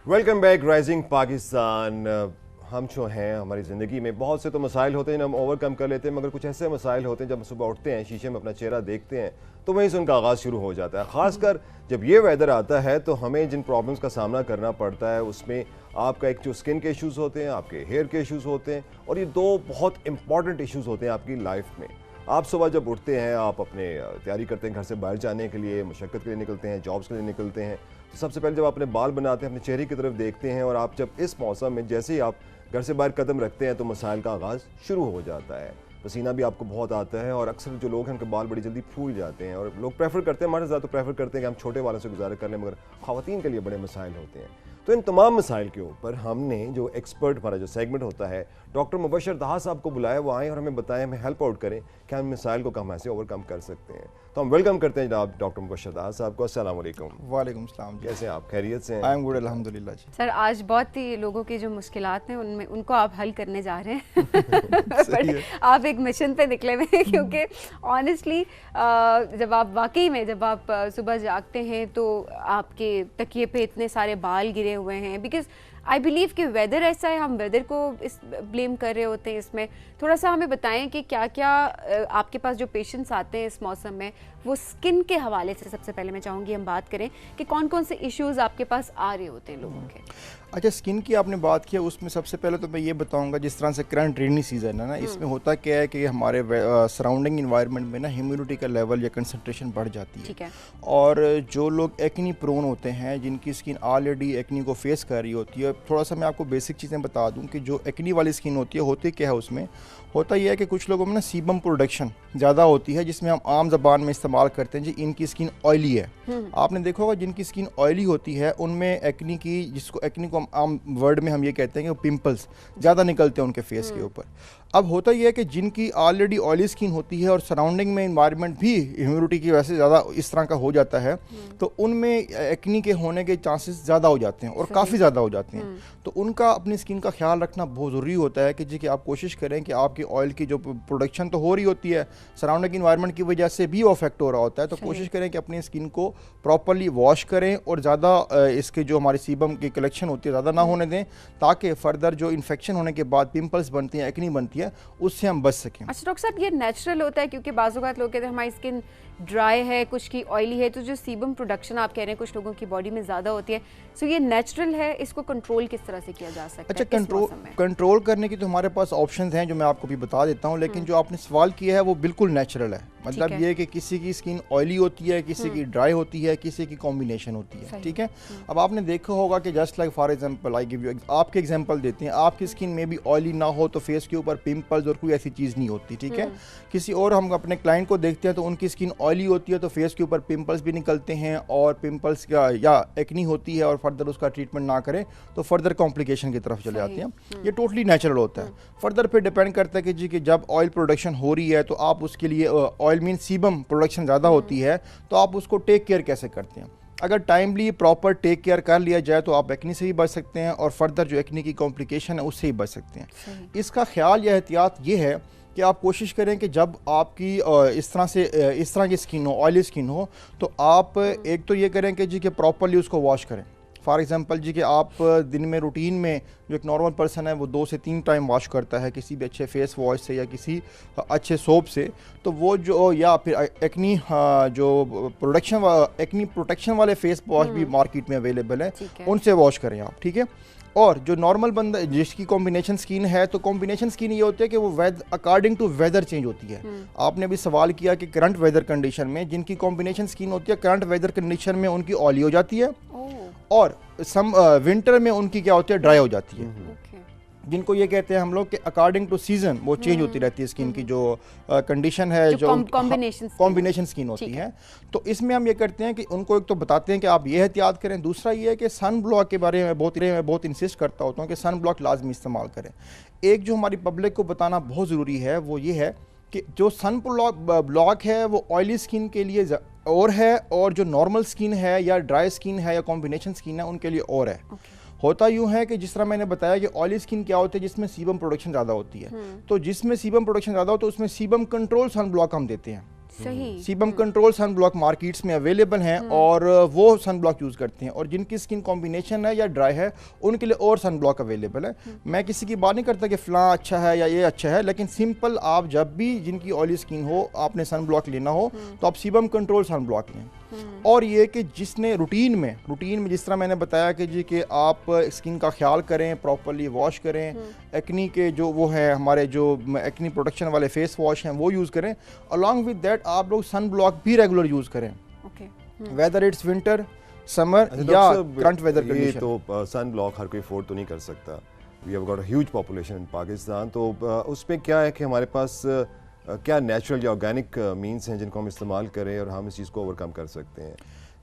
Welcome back rising Pakistan. हम जो हैं हमारी ज़िंदगी में बहुत से तो मसाइल होते हैं हम ओवरकम कर लेते हैं, मगर कुछ ऐसे मसाइल होते हैं जब हम सुबह उठते हैं शीशे में अपना चेहरा देखते हैं तो वहीं से उनका आगाज़ शुरू हो जाता है। ख़ासकर जब ये वेदर आता है तो हमें जिन प्रॉब्लम्स का सामना करना पड़ता है उसमें आपका एक जो स्किन के इश्यूज़ होते हैं, आपके हेयर के इश्यूज़ होते हैं, और ये दो बहुत इंपॉर्टेंट इश्यूज़ होते हैं आपकी लाइफ में। आप सुबह जब उठते हैं, आप अपने तैयारी करते हैं घर से बाहर जाने के लिए, मुशक्क़त के लिए निकलते हैं, जॉब्स के लिए निकलते हैं, तो सबसे पहले जब अपने बाल बनाते हैं अपने चेहरे की तरफ देखते हैं, और आप जब इस मौसम में जैसे ही आप घर से बाहर कदम रखते हैं तो मसाइल का आगाज़ शुरू हो जाता है। पसीना भी आपको बहुत आता है, और अक्सर जो लोग हैं उनके बाल बड़ी जल्दी फूल जाते हैं, और लोग प्रेफर करते हैं, हमारे ज़्यादा तो प्रेफर करते हैं कि हम छोटे वालों से गुजारा कर लें, मगर ख़वातीन के लिए बड़े मसाइल होते हैं। तो इन तमाम मसाइल के ऊपर हमने जो एक्सपर्ट हमारा जो सेगमेंट होता है डॉक्टर मुबशर तहा साहब को बुलाया, वो आएँ और हमें बताएं, हमें हेल्प आउट करें कि हम मिसाइल को हम ऐसे ओवरकम कर सकते हैं। तो हम वेलकम करते हैं जनाब डॉक्टर मुबशर तहा साहब को। अस्सलाम वालेकुम। वालेकुम सलाम। कैसे हैं आप? खैरियत से हैं? आई एम गुड अल्हम्दुलिल्लाह जी। सर आज बहुत ही लोगों की जो मुश्किलात हैं उनमें उनको आप हल करने जा रहे हैं बट आप एक मिशन पे निकले हुए हैं, क्योंकि ऑनेस्टली जब आप वाकई में जब आप सुबह जागते हैं तो आपके तकिए पे इतने सारे बाल गिरे हुए हैं, बिकॉज आई बिलीव कि वेदर ऐसा है, हम वेदर को इस ब्लेम कर रहे होते हैं। इसमें थोड़ा सा हमें बताएं कि क्या क्या आपके पास जो पेशेंट्स आते हैं इस मौसम में, वो स्किन के हवाले से सबसे पहले मैं चाहूँगी हम बात करें कि कौन कौन से इश्यूज़ आपके पास आ रहे होते हैं लोगों के। अच्छा, स्किन की आपने बात किया, उसमें सबसे पहले तो मैं ये बताऊंगा, जिस तरह से करंट रेनी सीज़न है ना, इसमें होता क्या है कि हमारे सराउंडिंग इन्वायरमेंट में ना ह्यूमिडिटी का लेवल या कंसंट्रेशन बढ़ जाती है। ठीक है। और जो लोग एक्नी प्रोन होते हैं, जिनकी स्किन ऑलरेडी एक्नी को फेस कर रही होती है, थोड़ा सा मैं आपको बेसिक चीज़ें बता दूं कि जो एक्नी वाली स्किन होती है, होती क्या है उसमें, होता यह है कि कुछ लोगों में ना सीबम प्रोडक्शन ज़्यादा होती है, जिसमें हम आम ज़बान में इस्तेमाल करते हैं जी इनकी स्किन ऑयली है। आपने देखा होगा जिनकी स्किन ऑयली होती है उनमें एक्नी की, जिसको एक्नी को आम वर्ड में हम ये कहते हैं कि पिंपल्स ज़्यादा निकलते हैं उनके फेस के ऊपर। अब होता यह है कि जिनकी ऑलरेडी ऑयली स्किन होती है और सराउंडिंग में इन्वायरमेंट भी ह्यूमिडिटी की वजह से ज़्यादा इस तरह का हो जाता है, तो उनमें एक्नी के होने के चांसेस ज़्यादा हो जाते हैं और काफ़ी ज़्यादा हो जाते हैं। तो उनका अपनी स्किन का ख्याल रखना बहुत ज़रूरी होता है कि जी कि आप कोशिश करें कि आपकी ऑयल की जो प्रोडक्शन तो हो रही होती है, सराउंडिंग इन्वायरमेंट की वजह से भी वो अफेक्ट हो रहा होता है, तो कोशिश करें कि अपनी स्किन को प्रॉपरली वॉश करें और ज़्यादा इसके जो हमारी सीबम की कलेक्शन होती है ज़्यादा ना होने दें, ताकि फर्दर जो इन्फेक्शन होने के बाद पिंपल्स बनती हैं, एक्नी बनती है, उससे हम बच सकें। अच्छा डॉक्टर साहब, ये नेचुरल होता है? क्योंकि बाज़ लोग कहते हैं हमारी स्किन ड्राई है, कुछ की ऑयली है, तो जो सीबम प्रोडक्शन आप कह रहे हैं कुछ लोगों की बॉडी में ज़्यादा होती है, सो ये नेचुरल है, इसको कंट्रोल किस तरह से किया जा सकता है? अच्छा, कंट्रोल करने की तो हमारे पास ऑप्शंस हैं जो मैं आपको भी बता देता हूं, लेकिन जो आपने सवाल किया है वो बिल्कुल नेचुरल है। मतलब ये कि किसी की स्किन ऑयली होती है, किसी की ड्राई होती है, किसी की कॉम्बिनेशन होती है। ठीक है। अब आपने देखा होगा कि just like for example I give you आपके एग्जांपल देते हैं, आपकी स्किन में भी ऑयली ना हो तो फेस के ऊपर पिंपल्स और कोई ऐसी चीज़ नहीं होती। ठीक है। किसी और हम अपने क्लाइंट को देखते हैं तो उनकी स्किन ऑयली होती है तो फेस के ऊपर पिंपल्स भी निकलते हैं, और पिंपल्स का या एक्नी होती है और फर्दर उसका ट्रीटमेंट ना करें तो फर्दर कॉम्प्लिकेशन की तरफ चले जाते हैं। ये टोटली नेचुरल होता है। फर्दर पे डिपेंड करता है कि जी कि जब ऑयल प्रोडक्शन हो रही है तो आप उसके लिए ऑयल मीन सीबम प्रोडक्शन ज़्यादा होती है तो आप उसको टेक केयर कैसे करते हैं। अगर टाइमली प्रॉपर टेक केयर कर लिया जाए तो आप एक्नी से भी बच सकते हैं और फर्दर जो एक्नी की कॉम्प्लिकेशन है उससे ही बच सकते हैं। इसका ख्याल या एहतियात ये है कि आप कोशिश करें कि जब आपकी इस तरह की स्किन हो, ऑयली स्किन हो, तो आप एक तो ये करें कि जी कि प्रॉपरली उसको वॉश करें। फॉर एग्जांपल जी कि आप दिन में रूटीन में जो एक नॉर्मल पर्सन है वो 2 से 3 टाइम वॉश करता है किसी भी अच्छे फेस वॉश से या किसी अच्छे सोप से, तो वो जो या फिर एक्नी जो एक्नी प्रोटेक्शन वाले फेस वॉश भी मार्केट में अवेलेबल है, उनसे वॉश करें आप। ठीक है। और जो नॉर्मल बंदा जिसकी कॉम्बिनेशन स्किन है, तो कॉम्बिनेशन स्किन ये होती है कि वो अकॉर्डिंग टू वेदर चेंज होती है। आपने भी सवाल किया कि करंट वेदर कंडीशन में जिनकी कॉम्बिनेशन स्किन होती है, करंट वेदर कंडीशन में उनकी ऑयली हो जाती है और विंटर में उनकी क्या होती है, ड्राई हो जाती है। जिनको ये कहते हैं हम लोग कि अकॉर्डिंग टू सीजन वो चेंज होती रहती है स्किन की जो कंडीशन है, जो कॉम्बिनेशन स्किन होती है। तो इसमें हम ये करते हैं कि उनको एक तो बताते हैं कि आप ये एहतियात करें, दूसरा ये है कि सन ब्लॉक के बारे में बहुत इंसिस्ट करता होता हूँ कि सन ब्लॉक लाजमी इस्तेमाल करें। एक जो हमारी पब्लिक को बताना बहुत ज़रूरी है वो ये है कि जो सन ब्लॉक है वो ऑयली स्किन के लिए और है, और जो नॉर्मल स्किन है या ड्राई स्किन है या कॉम्बिनेशन स्किन है उनके लिए और है। होता यूँ है कि जिस तरह मैंने बताया कि ऑयली स्किन क्या होती है, जिसमें सीबम प्रोडक्शन ज़्यादा होती है, तो जिसमें सीबम प्रोडक्शन ज़्यादा होता है उसमें सीबम कंट्रोल सन ब्लॉक हम देते हैं। सही। Sebum control sun block markets में अवेलेबल हैं और वो सन ब्लॉक यूज़ करते हैं, और जिनकी स्किन कॉम्बिनेशन है या ड्राई है उनके लिए और सन ब्लॉक अवेलेबल है। मैं किसी की बात नहीं करता कि फ़लाँ अच्छा है या ये अच्छा है, लेकिन सिंपल आप जब भी जिनकी ऑयली स्किन हो आपने सन ब्लॉक लेना हो तो आप सीबम कंट्रोल सन ब्लॉक लें। और ये कि जिसने रूटीन में जिस तरह मैंने बताया कि जी कि आप स्किन का ख्याल करें, प्रॉपर्ली वॉश करें, एक्नी के जो वो है हमारे जो एक्नी प्रोटेक्शन वाले फेस वॉश हैं वो यूज़ करें, अलॉन्ग विद दैट आप लोग सन ब्लॉक भी रेगुलर यूज़ करें, वेदर इट्स विंटर, समर या करंट वेदर कंडीशन। तो सन ब्लॉक हर कोई अफोर्ड तो नहीं कर सकता। We have got a huge population in Pakistan, तो उसमें क्या है कि हमारे पास क्या नेचुरल या ऑर्गेनिक मींस हैं जिनको हम इस्तेमाल करें और हम इस चीज़ को ओवरकम कर सकते हैं?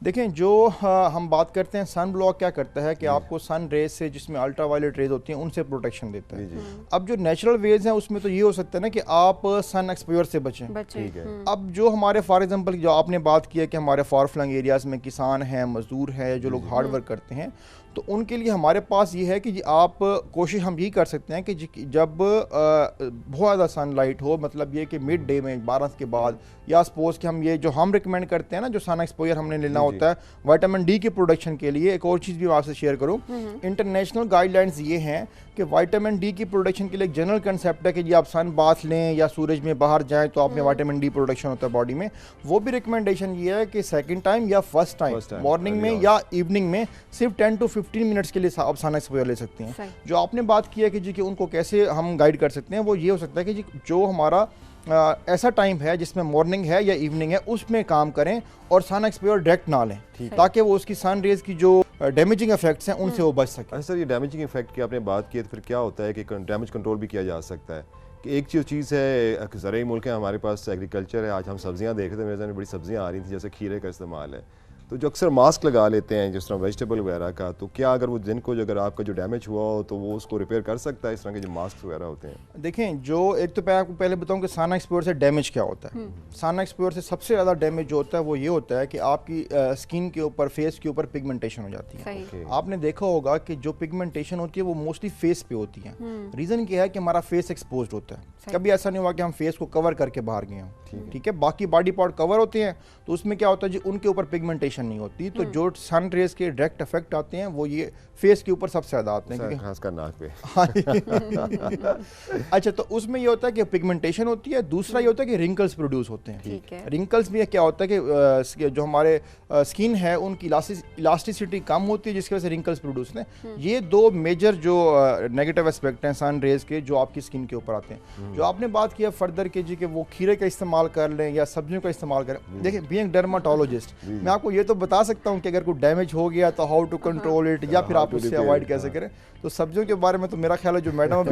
देखें, जो हम बात करते हैं सन ब्लॉक क्या करता है कि आपको सन रेज से, जिसमें अल्ट्रा वायलेट रेज होती हैं, उनसे प्रोटेक्शन देता है। अब जो नेचुरल वेज हैं उसमें तो ये हो सकता है ना कि आप सन एक्सपोजर से बचें। ठीक है। अब जो हमारे फॉर एग्जांपल जो आपने बात की है कि हमारे फार फ्लंग एरियाज़ में किसान हैं, मजदूर हैं, जो लोग हार्ड वर्क करते हैं, तो उनके लिए हमारे पास ये है कि जी आप कोशिश हम यही कर सकते हैं कि जब बहुत ज़्यादा सनलाइट हो, मतलब ये कि मिड डे में 12 के बाद, या सपोज कि हम ये जो हम रिकमेंड करते हैं ना, जो सन एक्सपोजर हमने लेना होता है विटामिन डी की प्रोडक्शन के लिए। एक और चीज़ भी मैं आपसे शेयर करूँ, इंटरनेशनल गाइडलाइंस ये हैं कि विटामिन डी की प्रोडक्शन के लिए एक जनरल कंसेप्ट है कि जी आप सन बाथ लें या सूरज में बाहर जाएं तो आप में विटामिन डी प्रोडक्शन होता है बॉडी में। वो भी रिकमेंडेशन ये है कि सेकंड टाइम या फर्स्ट टाइम मॉर्निंग में या इवनिंग में सिर्फ 10 to 15 मिनट्स के लिए आप सन एक्सपोजर ले सकते हैं। जो आपने बात की है कि जी कि उनको कैसे हम गाइड कर सकते हैं, वो ये हो सकता है कि जी जो हमारा ऐसा टाइम है जिसमें मॉर्निंग है या इवनिंग है उसमें काम करें और सन एक्सपोजर डायरेक्ट ना लें, ताकि वो उसकी सन रेज की जो डैमेजिंग इफेक्ट्स हैं उनसे वो बच सके। सर, ये डैमेजिंग इफेक्ट की आपने बात की है, तो फिर क्या होता है कि डैमेज कंट्रोल भी किया जा सकता है? कि एक चीज़ है, ज़रूरी मुल्क है, हमारे पास एग्रीकल्चर है, आज हम सब्जियां देख रहे थे, मेरे सामने बड़ी सब्जियां आ रही थी, जैसे खीरे का इस्तेमाल है, तो जो अक्सर मास्क लगा लेते हैं जिस तरह वेजिटेबल वगैरह का, तो क्या अगर वो जिनको अगर आपका जो डैमेज हुआ हो तो वो उसको रिपेयर कर सकता है, इस तरह के जो मास्क वगैरह होते हैं? देखें, जो एक तो मैं आपको पहले बताऊं कि सन एक्सपोजर से डैमेज क्या होता है। सन एक्सपोजर से सबसे ज़्यादा डैमेज जो होता है वो ये होता है कि आपकी स्किन के ऊपर, फेस के ऊपर पिगमेंटेशन हो जाती है। आपने देखा होगा कि जो पिगमेंटेशन होती है वो मोस्टली फेस पे होती है। रीज़न क्या है कि हमारा फेस एक्सपोज होता है। कभी ऐसा नहीं हुआ कि हम फेस को कवर करके बाहर गए हों, ठीक है, बाकी बॉडी पार्ट कवर होते हैं, तो उसमें क्या होता है जी, उनके ऊपर पिगमेंटेशन नहीं होती। तो जो सन रेज के डायरेक्ट इफेक्ट आते हैं वो ये फेस के ऊपर सबसे ज्यादा आते हैं, खासकर नाक पे। अच्छा, तो उसमें ये होता है कि पिगमेंटेशन होती है। दूसरा ये होता है कि रिंकल्स प्रोड्यूस होते हैं। रिंकल्स में क्या होता है कि जो हमारे स्किन है उनकी इलास्टिसिटी कम होती है, जिसकी वजह से रिंकल्स प्रोड्यूस होते हैं। ये दो मेजर जो नेगेटिव एस्पेक्ट हैं सन रेज के जो आपकी स्किन के ऊपर आते हैं। जो आपने बात किया फर्दर के जी कि वो खीरे का इस्तेमाल कर लें या सब्जियों का इस्तेमाल करें, देखिए बीइंग डर्माटोलॉजिस्ट मैं आपको ये तो बता सकता हूँ कि अगर कोई डैमेज हो गया तो हाउ टू कंट्रोल इट, या फिर आप उससे अवॉइड कैसे करें। तो सब्जियों के बारे में तो मेरा ख्याल है जो मैडम अभी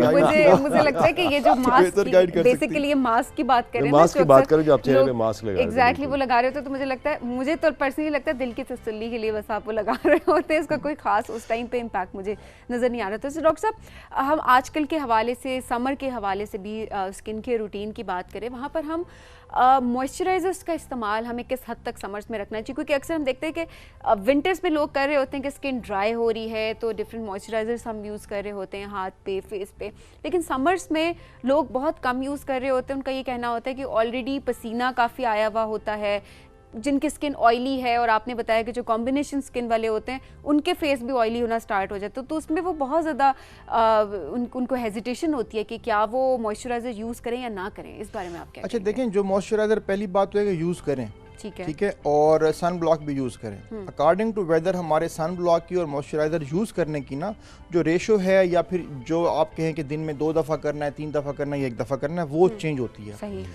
मुझे लगता है कि ये जो मास्क, बेसिकली ये मास्क की बात करें, मास्क की बात करें, जो आप चेहरे पे मास्क लगा रहे हैं, एग्जैक्टली वो लगा रहे होते, तो मुझे लगता है, मुझे तो पर्सनली लगता है दिल की तसल्ली के लिए बस आप वो लगा रहे होते हैं, इसका कोई खास उस टाइम पे इम्पैक्ट मुझे नज़र नहीं आ रहा। तो डॉक्टर साहब, हम आजकल के हवाले से, समर के हवाले से भी स्किन के रूटीन की बात करें, वहाँ पर हम मॉइस्चराइजर्स का इस्तेमाल हमें किस हद तक समर्स में रखना चाहिए? क्योंकि अक्सर हम देखते हैं कि विंटर्स में लोग कर रहे होते हैं कि स्किन ड्राई हो रही है तो डिफरेंट मॉइस्चराइजर्स हम यूज़ कर रहे होते हैं हाथ पे, फेस पे, लेकिन समर्स में लोग बहुत कम यूज़ कर रहे होते हैं। उनका ये कहना होता है कि ऑलरेडी पसीना काफ़ी आया हुआ होता है, जिनकी स्किन ऑयली है, और आपने बताया कि जो कॉम्बिनेशन स्किन वाले होते हैं उनके फेस भी ऑयली होना स्टार्ट हो जाता है, तो उसमें वो बहुत ज़्यादा उनको हेजिटेशन होती है कि क्या वो मॉइस्चराइज़र यूज़ करें या ना करें। इस बारे में आप क्या? अच्छा, देखें, जो मॉइस्चराइज़र पहली बात तो है कि यूज़ करें, ठीक है, और सन ब्लॉक भी यूज़ करें अकॉर्डिंग टू वेदर। हमारे सन ब्लॉक की और मॉइस्चराइज़र यूज़ करने की ना जो रेशो है, या फिर जो आप कहें कि दिन में 2 दफ़ा करना है, 3 दफ़ा करना है या 1 दफ़ा करना है, वो चेंज होती है। सही।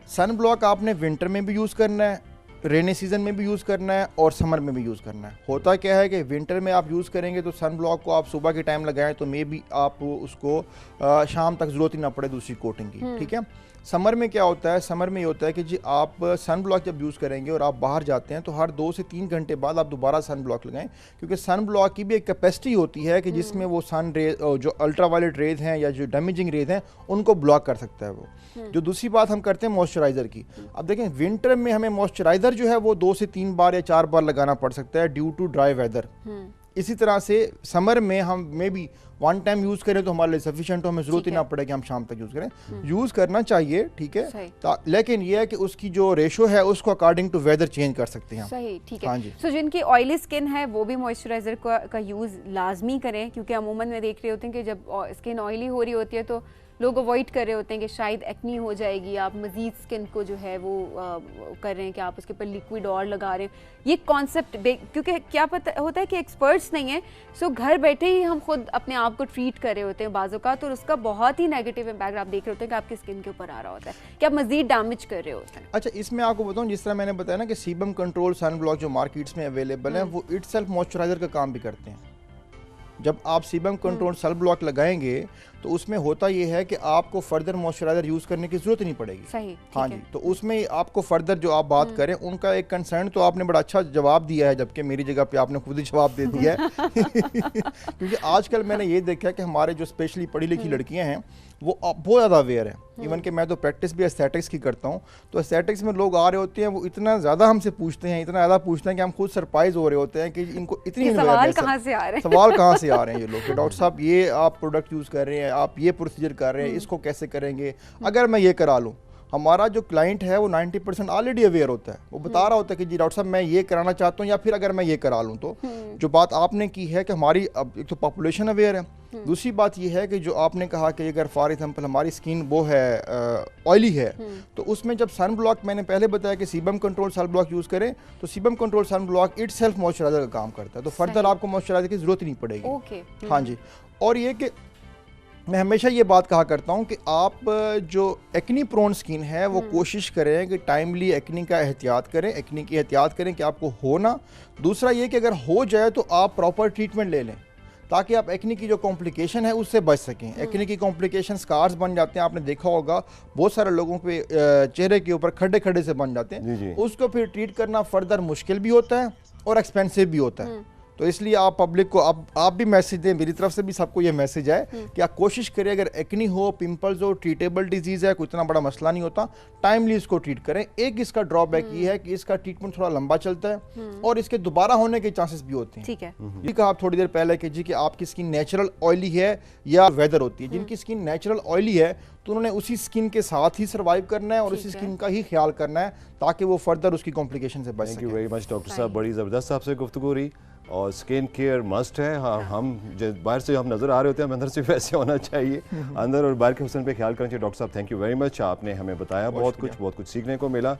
सन ब्लॉक आपने विंटर में भी यूज़ करना है, रेनी सीजन में भी यूज़ करना है, और समर में भी यूज़ करना है। होता क्या है कि विंटर में आप यूज़ करेंगे तो सन ब्लॉक को आप सुबह के टाइम लगाएं तो मे बी आप उसको शाम तक ज़रूरत ही ना पड़े दूसरी कोटिंग की, ठीक है। समर में क्या होता है, समर में ये होता है कि जी आप सन ब्लॉक जब यूज़ करेंगे और आप बाहर जाते हैं तो हर 2 से 3 घंटे बाद आप दोबारा सन ब्लॉक लगाएं, क्योंकि सन ब्लॉक की भी एक कैपेसिटी होती है कि जिसमें वो सन रेज, जो अल्ट्रा वायलेट रेज हैं या जो डैमेजिंग रेज हैं, उनको ब्लॉक कर सकता है वो। जो दूसरी बात हम करते हैं मॉइस्चराइज़र की, अब देखें विंटर में हमें मॉइस्चराइज़र जो है वो 2 से 3 बार या 4 बार लगाना पड़ सकता है ड्यू टू ड्राई वेदर। इसी तरह से समर में हम may be one time use करें तो हमारे लिए सफिशिएंट हो, हमें ज़रूरत ही ना पड़े कि हम शाम तक यूज़ करें। यूज़ करना चाहिए, ठीक है, लेकिन ये है कि उसकी जो रेशो है उसको अकॉर्डिंग टू वेदर चेंज कर सकते हैं। सही, ठीक है। हाँ जी। सो जिनकी ऑयली स्किन है वो भी मॉइस्चराइजर का यूज़ लाजमी करें, क्योंकि अमूमन में देख रहे होते हैं कि जब स्किन ऑयली हो रही होती है तो लोग अवॉइड कर रहे होते हैं कि शायद एक्नी हो जाएगी, आप मज़ीद स्किन को जो है वो कर रहे हैं कि आप उसके ऊपर लिक्विड और लगा रहे हैं। ये कॉन्सेप्ट क्योंकि क्या पता होता है कि एक्सपर्ट्स नहीं है, सो घर बैठे ही हम खुद अपने आप को ट्रीट कर रहे होते हैं बाज़ों का, तो उसका बहुत ही नेगेटिव इम्पैक्ट आप देख रहे होते हैं कि आपकी स्किन के ऊपर आ रहा होता है, कि आप मज़ीद डैमेज कर रहे होते हैं। अच्छा, इसमें आपको बताऊं, जिस तरह मैंने बताया ना कि सीबम कंट्रोल सन ब्लॉक जो मार्केट्स में अवेलेबल हैं वो इटसेल्फ मॉइस्चराइजर का काम भी करते हैं। जब आप सीबम कंट्रोल सन ब्लॉक लगाएंगे तो उसमें होता ये है कि आपको फर्दर मॉइस्चराइजर यूज़ करने की ज़रूरत नहीं पड़ेगी। सही, हाँ जी, तो उसमें आपको फर्दर जो आप बात करें उनका एक कंसर्न तो आपने बड़ा अच्छा जवाब दिया है, जबकि मेरी जगह पे आपने खुद ही जवाब दे दिया है क्योंकि आजकल मैंने ये देखा है कि हमारे जो स्पेशली पढ़ी लिखी लड़कियां हैं वो बहुत ज़्यादा अवेयर है। इवन कि मैं तो प्रैक्टिस भी एस्थेटिक्स की करता हूँ, तो एस्थेटिक्स में लोग आ रहे होते हैं, वो इतना ज़्यादा हमसे पूछते हैं, इतना ज़्यादा पूछते हैं कि हम खुद सरप्राइज हो रहे होते हैं कि इनको इतनी सवाल कहाँ से आ रहे हैं, सवाल कहाँ से आ रहे हैं ये लोग कि डॉक्टर साहब ये आप प्रोडक्ट यूज़ कर रहे हैं, आप ये प्रोसीजर कर रहे हैं, इसको कैसे करेंगे, अगर मैं ये करा लूँ। हमारा जो क्लाइंट है वो 90% ऑलरेडी अवेयर होता है, वो बता रहा होता है कि जी डॉक्टर साहब मैं ये कराना चाहता हूँ, या फिर अगर मैं ये करा लूँ तो जो बात आपने की है कि हमारी अब एक तो पॉपुलेशन अवेयर है, दूसरी बात ये है कि जो आपने कहा कि अगर फॉर एग्जांपल हमारी स्किन वो है ऑयली है, तो उसमें जब सन ब्लॉक, मैंने पहले बताया कि sebum control sun block use करें तो sebum control sun block itself moisturiser का काम करता है, तो फर्दर आपको मॉइस्चराइजर की ज़रूरत नहीं पड़ेगी। हाँ जी, और ये कि मैं हमेशा ये बात कहा करता हूँ कि आप जो एक्नी प्रोन स्किन है वो कोशिश करें कि टाइमली एक्नी का एहतियात करें, एक्नी की एहतियात करें कि आपको हो ना। दूसरा ये कि अगर हो जाए तो आप प्रॉपर ट्रीटमेंट ले लें ताकि आप एक्नी की जो कॉम्प्लिकेशन है उससे बच सकें। एक्नी की कॉम्प्लिकेशन स्कार्स बन जाते हैं, आपने देखा होगा बहुत सारे लोगों पे चेहरे के ऊपर खड्डे खड्डे से बन जाते हैं, उसको फिर ट्रीट करना फर्दर मुश्किल भी होता है और एक्सपेंसिव भी होता है। तो इसलिए आप पब्लिक को आप भी मैसेज दें, मेरी तरफ से भी सबको ये मैसेज है कि आप कोशिश करें, अगर एक्नी हो, पिंपल्स हो, ट्रीटेबल डिजीज़ है, कोई इतना बड़ा मसला नहीं होता, टाइमली इसको ट्रीट करें। एक इसका ड्रॉबैक ये है कि इसका ट्रीटमेंट थोड़ा लंबा चलता है और इसके दोबारा होने के चांसेस भी होते हैं। ठीक है, जी कहा आप थोड़ी देर पहले कि जी कि आपकी स्किन नेचुरल ऑयली है या वेदर होती है। जिनकी स्किन नेचुरल ऑयली है तो उन्होंने उसी स्किन के साथ ही सर्वाइव करना है और उसी स्किन का ही ख्याल करना है ताकि वो फर्दर उसकी कॉम्प्लिकेशन से बच सके। Thank you very much doctor साहब, बड़ी ज़बरदस्त आपसे गुफ्तगू रही। और स्किन केयर मस्ट है। हाँ, हम बाहर से हम नज़र आ रहे होते हैं, अंदर से वैसे होना चाहिए, अंदर और बाहर के हुस्न पे ख्याल करना चाहिए। डॉक्टर साहब थैंक यू वेरी मच, आपने हमें बताया बहुत कुछ सीखने को मिला।